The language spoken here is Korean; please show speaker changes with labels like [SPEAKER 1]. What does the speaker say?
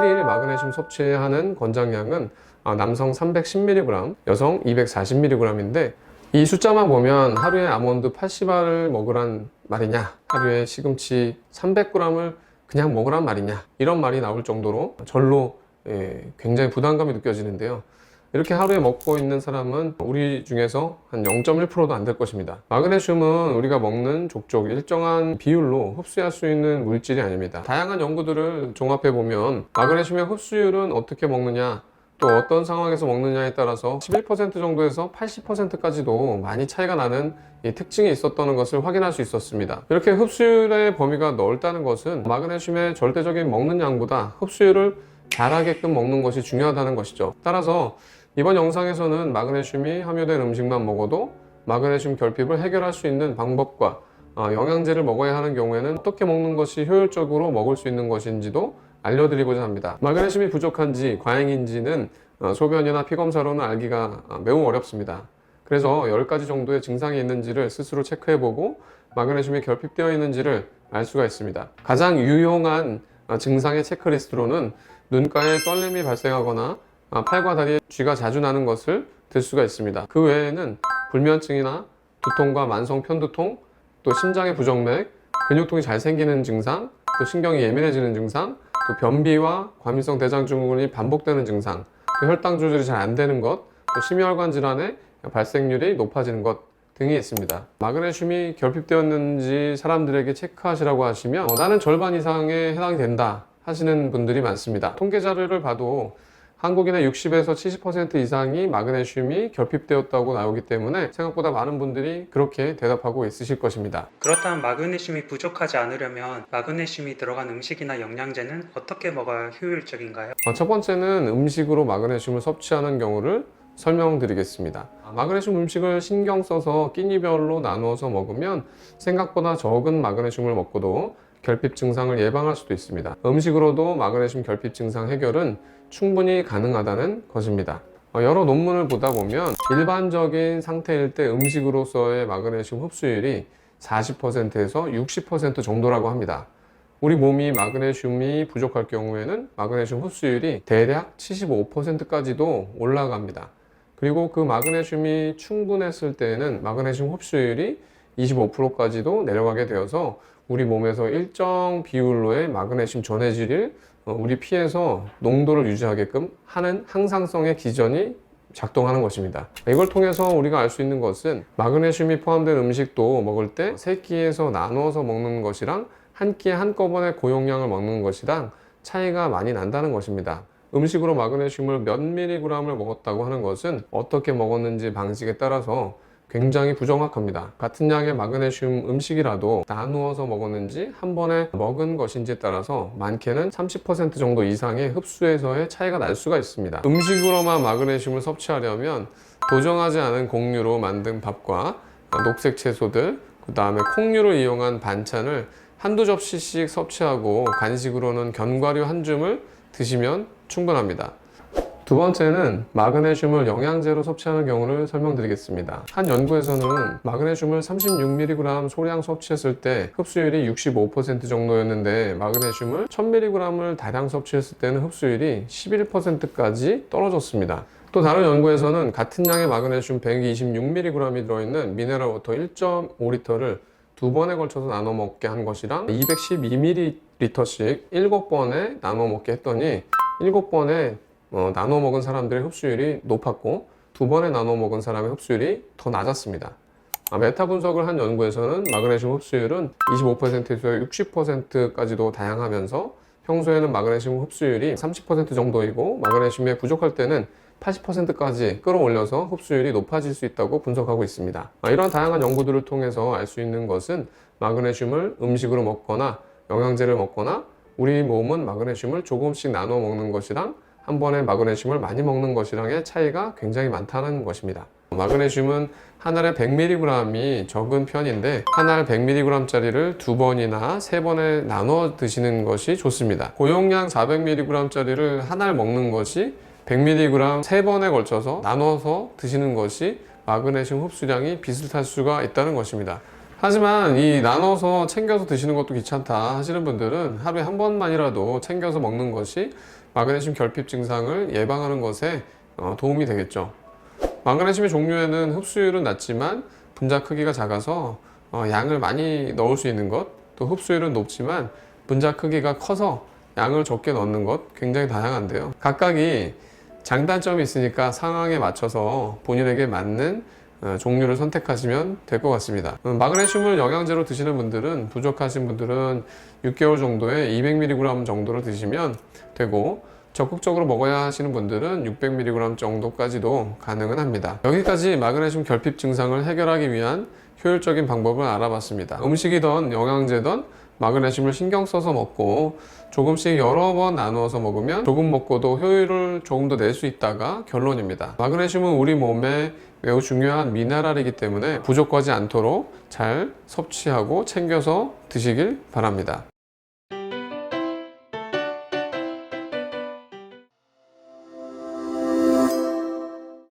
[SPEAKER 1] 1일 마그네슘 섭취하는 권장량은 남성 310mg, 여성 240mg인데 이 숫자만 보면 하루에 아몬드 80알을 먹으란 말이냐, 하루에 시금치 300g을 그냥 먹으란 말이냐, 이런 말이 나올 정도로 절로 굉장히 부담감이 느껴지는데요. 이렇게 하루에 먹고 있는 사람은 우리 중에서 한 0.1%도 안 될 것입니다. 마그네슘은 우리가 먹는 족족 일정한 비율로 흡수할 수 있는 물질이 아닙니다. 다양한 연구들을 종합해 보면 마그네슘의 흡수율은 어떻게 먹느냐, 또 어떤 상황에서 먹느냐에 따라서 11% 정도에서 80%까지도 많이 차이가 나는 이 특징이 있었다는 것을 확인할 수 있었습니다. 이렇게 흡수율의 범위가 넓다는 것은 마그네슘의 절대적인 먹는 양보다 흡수율을 잘하게끔 먹는 것이 중요하다는 것이죠. 따라서 이번 영상에서는 마그네슘이 함유된 음식만 먹어도 마그네슘 결핍을 해결할 수 있는 방법과 영양제를 먹어야 하는 경우에는 어떻게 먹는 것이 효율적으로 먹을 수 있는 것인지도 알려드리고자 합니다. 마그네슘이 부족한지 과잉인지는 소변이나 피검사로는 알기가 매우 어렵습니다. 그래서 10가지 정도의 증상이 있는지를 스스로 체크해보고 마그네슘이 결핍되어 있는지를 알 수가 있습니다. 가장 유용한 증상의 체크리스트로는 눈가에 떨림이 발생하거나 팔과 다리에 쥐가 자주 나는 것을 들 수가 있습니다. 그 외에는 불면증이나 두통과 만성 편두통, 또 심장의 부정맥, 근육통이 잘 생기는 증상, 또 신경이 예민해지는 증상, 또 변비와 과민성 대장증후군이 반복되는 증상, 또 혈당 조절이 잘 안 되는 것, 또 심혈관 질환의 발생률이 높아지는 것 등이 있습니다. 마그네슘이 결핍되었는지 사람들에게 체크하시라고 하시면 나는 절반 이상에 해당이 된다 하시는 분들이 많습니다. 통계 자료를 봐도 한국인의 60에서 70% 이상이 마그네슘이 결핍되었다고 나오기 때문에 생각보다 많은 분들이 그렇게 대답하고 있으실 것입니다.
[SPEAKER 2] 그렇다면 마그네슘이 부족하지 않으려면 마그네슘이 들어간 음식이나 영양제는 어떻게 먹어야 효율적인가요?
[SPEAKER 1] 첫 번째는 음식으로 마그네슘을 섭취하는 경우를 설명드리겠습니다. 마그네슘 음식을 신경 써서 끼니별로 나누어서 먹으면 생각보다 적은 마그네슘을 먹고도 결핍 증상을 예방할 수도 있습니다. 음식으로도 마그네슘 결핍 증상 해결은 충분히 가능하다는 것입니다. 여러 논문을 보다 보면 일반적인 상태일 때 음식으로서의 마그네슘 흡수율이 40%에서 60% 정도라고 합니다. 우리 몸이 마그네슘이 부족할 경우에는 마그네슘 흡수율이 대략 75%까지도 올라갑니다. 그리고 그 마그네슘이 충분했을 때에는 마그네슘 흡수율이 25%까지도 내려가게 되어서 우리 몸에서 일정 비율로의 마그네슘 전해질을 우리 피에서 농도를 유지하게끔 하는 항상성의 기전이 작동하는 것입니다. 이걸 통해서 우리가 알 수 있는 것은 마그네슘이 포함된 음식도 먹을 때 3끼에서 나누어서 먹는 것이랑 한 끼에 한꺼번에 고용량을 먹는 것이랑 차이가 많이 난다는 것입니다. 음식으로 마그네슘을 몇 미리그램을 먹었다고 하는 것은 어떻게 먹었는지 방식에 따라서 굉장히 부정확합니다. 같은 양의 마그네슘 음식이라도 나누어서 먹었는지 한 번에 먹은 것인지에 따라서 많게는 30% 정도 이상의 흡수에서의 차이가 날 수가 있습니다. 음식으로만 마그네슘을 섭취하려면 도정하지 않은 곡류로 만든 밥과 녹색 채소들, 그 다음에 콩류를 이용한 반찬을 한두 접시씩 섭취하고 간식으로는 견과류 한 줌을 드시면 충분합니다. 두 번째는 마그네슘을 영양제로 섭취하는 경우를 설명드리겠습니다. 한 연구에서는 마그네슘을 36mg 소량 섭취했을 때 흡수율이 65% 정도였는데 마그네슘을 1000mg을 다량 섭취했을 때는 흡수율이 11%까지 떨어졌습니다. 또 다른 연구에서는 같은 양의 마그네슘 126mg이 들어있는 미네랄 워터 1.5리터를 두 번에 걸쳐서 나눠 먹게 한 것이랑 212ml씩 7번에 나눠 먹게 했더니 7번에 나눠 먹은 사람들의 흡수율이 높았고 두 번에 나눠 먹은 사람의 흡수율이 더 낮았습니다. 메타 분석을 한 연구에서는 마그네슘 흡수율은 25%에서 60%까지도 다양하면서 평소에는 마그네슘 흡수율이 30% 정도이고 마그네슘이 부족할 때는 80%까지 끌어올려서 흡수율이 높아질 수 있다고 분석하고 있습니다. 이런 다양한 연구들을 통해서 알 수 있는 것은 마그네슘을 음식으로 먹거나 영양제를 먹거나 우리 몸은 마그네슘을 조금씩 나눠 먹는 것이랑 한 번에 마그네슘을 많이 먹는 것이랑의 차이가 굉장히 많다는 것입니다. 마그네슘은 한 알에 100mg이 적은 편인데 한 알 100mg짜리를 두 번이나 세 번에 나눠 드시는 것이 좋습니다. 고용량 400mg짜리를 한 알 먹는 것이 100mg 세 번에 걸쳐서 나눠서 드시는 것이 마그네슘 흡수량이 비슷할 수가 있다는 것입니다. 하지만 이 나눠서 챙겨서 드시는 것도 귀찮다 하시는 분들은 하루에 한 번만이라도 챙겨서 먹는 것이 마그네슘 결핍 증상을 예방하는 것에 도움이 되겠죠. 마그네슘의 종류에는 흡수율은 낮지만 분자 크기가 작아서 양을 많이 넣을 수 있는 것, 또 흡수율은 높지만 분자 크기가 커서 양을 적게 넣는 것, 굉장히 다양한데요. 각각이 장단점이 있으니까 상황에 맞춰서 본인에게 맞는 종류를 선택하시면 될 것 같습니다. 마그네슘을 영양제로 드시는 분들은, 부족하신 분들은 6개월 정도에 200mg 정도로 드시면 되고, 적극적으로 먹어야 하시는 분들은 600mg 정도까지도 가능은 합니다. 여기까지 마그네슘 결핍 증상을 해결하기 위한 효율적인 방법을 알아봤습니다. 음식이든 영양제든 마그네슘을 신경 써서 먹고 조금씩 여러 번 나누어서 먹으면 조금 먹고도 효율을 조금 더 낼 수 있다가 결론입니다. 마그네슘은 우리 몸에 매우 중요한 미네랄이기 때문에 부족하지 않도록 잘 섭취하고 챙겨서 드시길 바랍니다.